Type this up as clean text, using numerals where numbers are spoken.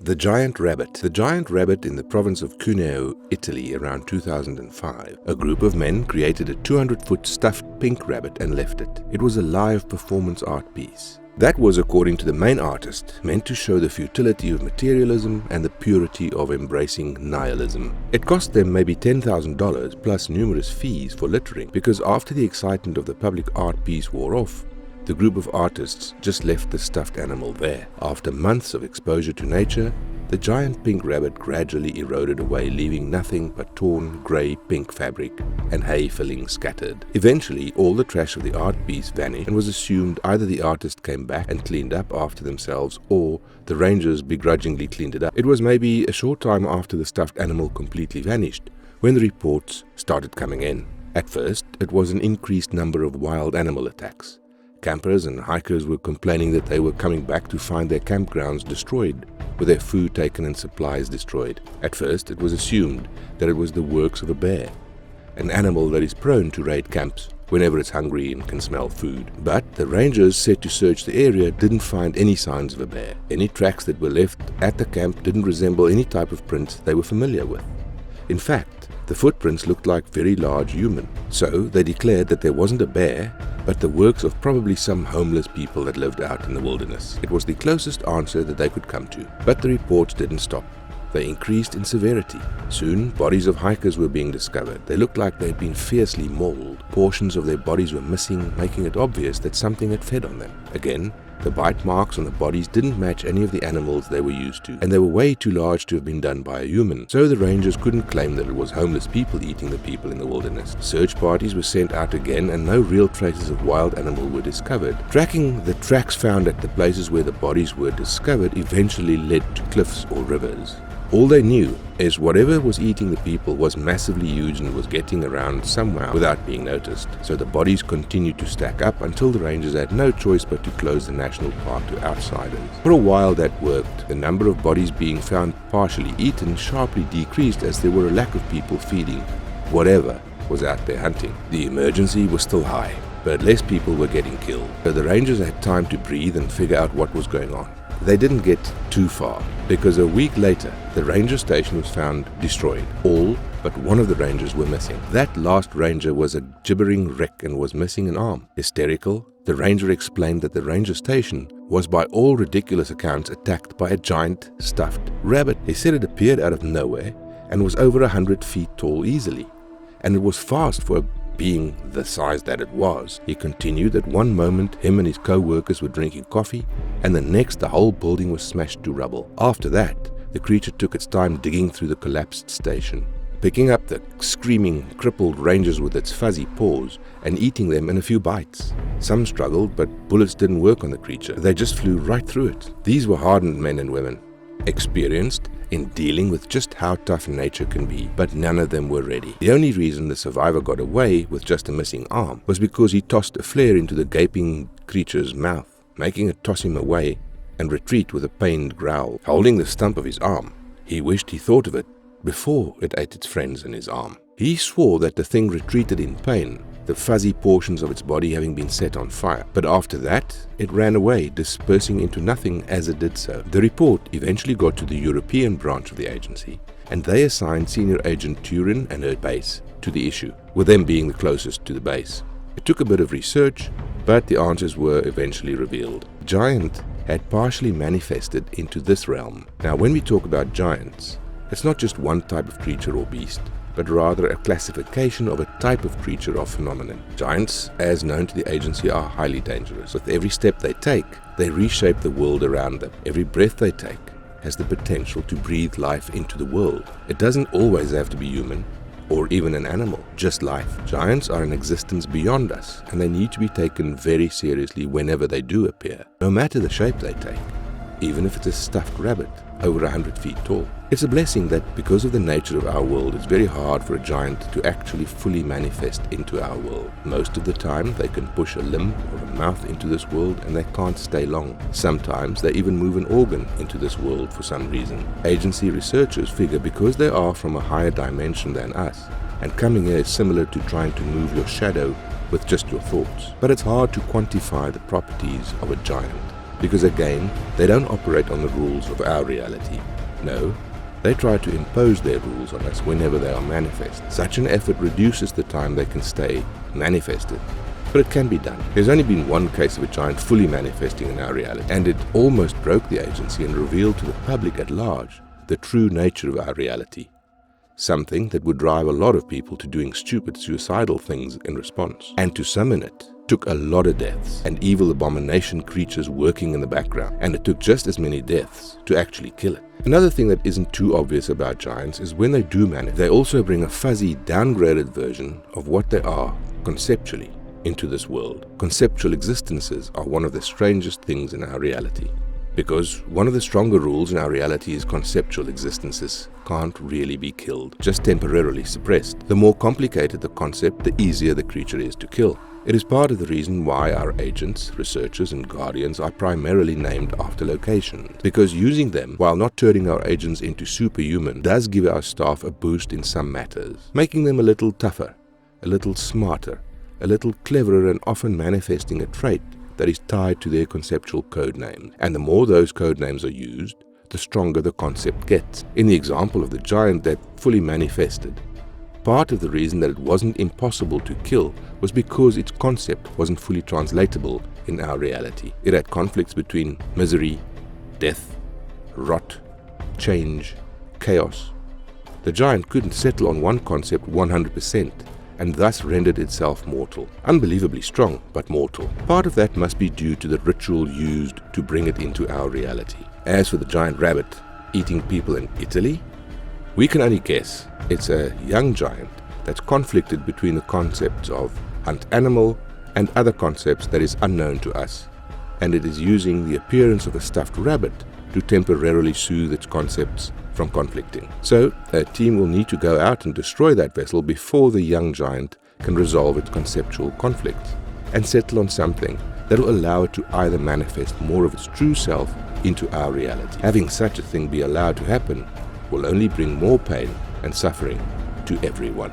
The giant rabbit. The giant rabbit in the province of Cuneo, Italy, around 2005. A group of men created a 200-foot stuffed pink rabbit and left it. It was a live performance art piece. That was, according to the main artist, meant to show the futility of materialism and the purity of embracing nihilism. It cost them maybe $10,000 plus numerous fees for littering, because after the excitement of the public art piece wore off, the group of artists just left the stuffed animal there. After months of exposure to nature, the giant pink rabbit gradually eroded away, leaving nothing but torn, grey pink fabric and hay fillings scattered. Eventually, all the trash of the art piece vanished and was assumed either the artist came back and cleaned up after themselves or the rangers begrudgingly cleaned it up. It was maybe a short time after the stuffed animal completely vanished when the reports started coming in. At first, it was an increased number of wild animal attacks. Campers and hikers were complaining that they were coming back to find their campgrounds destroyed, with their food taken and supplies destroyed. At first, it was assumed that it was the works of a bear, an animal that is prone to raid camps whenever it's hungry and can smell food. But the rangers set to search the area didn't find any signs of a bear. Any tracks that were left at the camp didn't resemble any type of prints they were familiar with. In fact, the footprints looked like very large human. So they declared that there wasn't a bear, but the works of probably some homeless people that lived out in the wilderness. It was the closest answer that they could come to. But the reports didn't stop. They increased in severity. Soon, bodies of hikers were being discovered. They looked like they'd been fiercely mauled. Portions of their bodies were missing, making it obvious that something had fed on them. Again, the bite marks on the bodies didn't match any of the animals they were used to, and they were way too large to have been done by a human, so the rangers couldn't claim that it was homeless people eating the people in the wilderness. Search parties were sent out again, and no real traces of wild animal were discovered. Tracking the tracks found at the places where the bodies were discovered eventually led to cliffs or rivers. All they knew is whatever was eating the people was massively huge and was getting around somehow without being noticed. So the bodies continued to stack up until the rangers had no choice but to close the national park to outsiders. For a while that worked. The number of bodies being found partially eaten sharply decreased as there were a lack of people feeding whatever was out there hunting. The emergency was still high, but less people were getting killed. So the rangers had time to breathe and figure out what was going on. They didn't get too far, because a week later, the ranger station was found destroyed. All but one of the rangers were missing. That last ranger was a gibbering wreck and was missing an arm. Hysterical, the ranger explained that the ranger station was by all ridiculous accounts attacked by a giant stuffed rabbit. He said it appeared out of nowhere and was over 100 feet tall easily, and it was fast for a being the size that it was. He continued that one moment him and his co-workers were drinking coffee, and the next the whole building was smashed to rubble. After that, the creature took its time digging through the collapsed station, picking up the screaming, crippled rangers with its fuzzy paws and eating them in a few bites. Some struggled, but bullets didn't work on the creature. They just flew right through it. These were hardened men and women, experienced in dealing with just how tough nature can be, but none of them were ready. The only reason the survivor got away with just a missing arm was because he tossed a flare into the gaping creature's mouth, making it toss him away and retreat with a pained growl. Holding the stump of his arm, he wished he thought of it before it ate its friends in his arm. He swore that the thing retreated in pain, the fuzzy portions of its body having been set on fire. But after that, it ran away, dispersing into nothing as it did so. The report eventually got to the European branch of the agency, and they assigned Senior Agent Turin and her base to the issue, with them being the closest to the base. It took a bit of research, but the answers were eventually revealed. The giant had partially manifested into this realm. Now, when we talk about giants, it's not just one type of creature or beast, but rather a classification of a type of creature or phenomenon. Giants, as known to the agency, are highly dangerous. With every step they take, they reshape the world around them. Every breath they take has the potential to breathe life into the world. It doesn't always have to be human, or even an animal, just life. Giants are in existence beyond us, and they need to be taken very seriously whenever they do appear, no matter the shape they take, even if it's a stuffed rabbit over 100 feet tall. It's a blessing that because of the nature of our world, it's very hard for a giant to actually fully manifest into our world. Most of the time, they can push a limb or a mouth into this world and they can't stay long. Sometimes they even move an organ into this world for some reason. Agency researchers figure because they are from a higher dimension than us, and coming here is similar to trying to move your shadow with just your thoughts. But it's hard to quantify the properties of a giant, because again, they don't operate on the rules of our reality. No, they try to impose their rules on us whenever they are manifest. Such an effort reduces the time they can stay manifested. But it can be done. There's only been one case of a giant fully manifesting in our reality, and it almost broke the agency and revealed to the public at large the true nature of our reality. Something that would drive a lot of people to doing stupid, suicidal things in response. And to summon it took a lot of deaths and evil abomination creatures working in the background, and it took just as many deaths to actually kill it. Another thing that isn't too obvious about giants is when they do manifest, they also bring a fuzzy, downgraded version of what they are conceptually into this world. Conceptual existences are one of the strangest things in our reality, because one of the stronger rules in our reality is conceptual existences can't really be killed, just temporarily suppressed. The more complicated the concept, the easier the creature is to kill. It is part of the reason why our agents, researchers, and guardians are primarily named after locations, because using them, while not turning our agents into superhuman, does give our staff a boost in some matters, making them a little tougher, a little smarter, a little cleverer, and often manifesting a trait that is tied to their conceptual code names. And the more those code names are used, the stronger the concept gets. In the example of the giant that fully manifested, part of the reason that it wasn't impossible to kill was because its concept wasn't fully translatable in our reality. It had conflicts between misery, death, rot, change, chaos. The giant couldn't settle on one concept 100%, and thus rendered itself mortal. Unbelievably strong, but mortal. Part of that must be due to the ritual used to bring it into our reality. As for the giant rabbit eating people in Italy, we can only guess. It's a young giant that's conflicted between the concepts of hunt animal and other concepts that is unknown to us, and it is using the appearance of a stuffed rabbit to temporarily soothe its concepts from conflicting. So, a team will need to go out and destroy that vessel before the young giant can resolve its conceptual conflicts and settle on something that will allow it to either manifest more of its true self into our reality. Having such a thing be allowed to happen will only bring more pain and suffering to everyone.